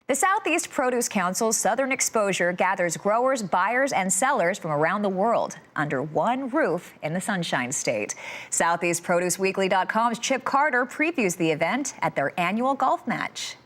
The Southeast Produce Council's Southern Exposure gathers growers, buyers, and sellers from around the world under one roof in the Sunshine State. SoutheastProduceWeekly.com's Chip Carter previews the event at their annual golf match.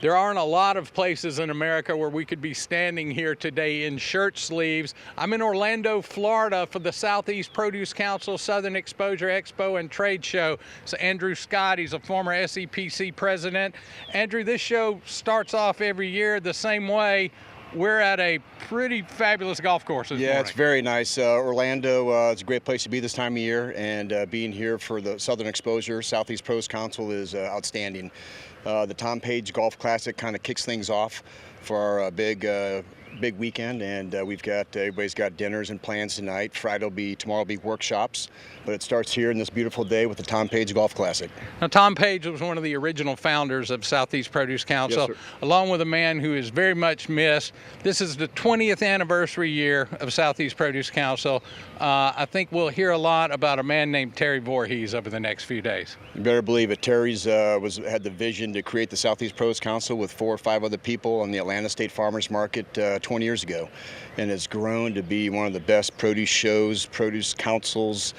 There aren't a lot of places in America where we could be standing here today in shirt sleeves. I'm in Orlando, Florida for the Southeast Produce Council Southern Exposure Expo and Trade Show. So Andrew Scott, he's a former SEPC president. Andrew, this show starts off every year the same way. We're at a pretty fabulous golf course this morning. It's very nice. Orlando is a great place to be this time of year, and being here for the Southern Exposure Southeast Pros Council is outstanding. The Tom Page Golf Classic kind of kicks things off for our big weekend, and everybody's got dinners and plans tonight. Tomorrow will be workshops, but it starts here in this beautiful day with the Tom Page Golf Classic. Now, Tom Page was one of the original founders of Southeast Produce Council, yes, along with a man who is very much missed. This is the 20th anniversary year of Southeast Produce Council. I think we'll hear a lot about a man named Terry Vorhees over the next few days. You better believe it. Terry's had the vision to create the Southeast Produce Council with 4 or 5 other people on the Atlanta State Farmers Market 20 years ago, and has grown to be one of the best produce shows, produce councils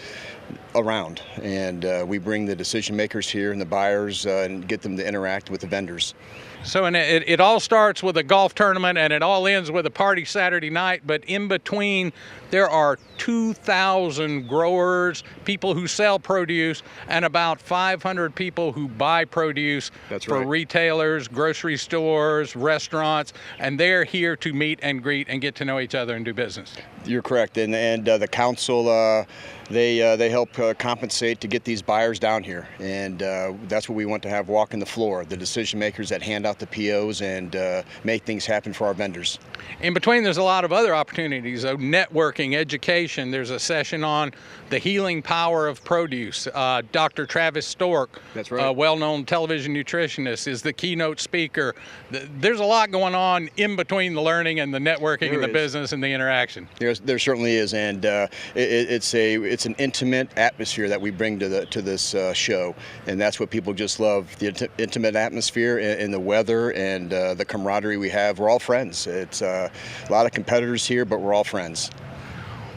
around. And we bring the decision makers here and the buyers and get them to interact with the vendors. So it all starts with a golf tournament and it all ends with a party Saturday night, but in between there are 2,000 growers, people who sell produce, and about 500 people who buy produce. That's for right. Retailers, grocery stores, restaurants, and they're here to meet and greet and get to know each other and do business. You're correct, and the council, they help compensate to get these buyers down here, and that's what we want to have walking the floor, the decision makers that hand out the POs and make things happen for our vendors. In between, there's a lot of other opportunities, networking, education. There's a session on the healing power of produce. Dr. Travis Stork, that's right, a well-known television nutritionist, is the keynote speaker. There's a lot going on in between the learning and the networking and the business and the interaction. There certainly is, and it's an intimate atmosphere that we bring to this show, and that's what people just love, the intimate atmosphere and the weather and the camaraderie we have. We're all friends. It's a lot of competitors here, but we're all friends.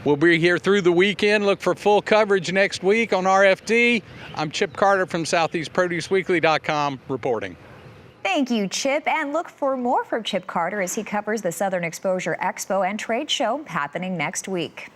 We'll be here through the weekend. Look for full coverage next week on RFD. I'm Chip Carter from SoutheastProduceWeekly.com reporting. Thank you, Chip, and look for more from Chip Carter as he covers the Southern Exposure Expo and Trade Show happening next week.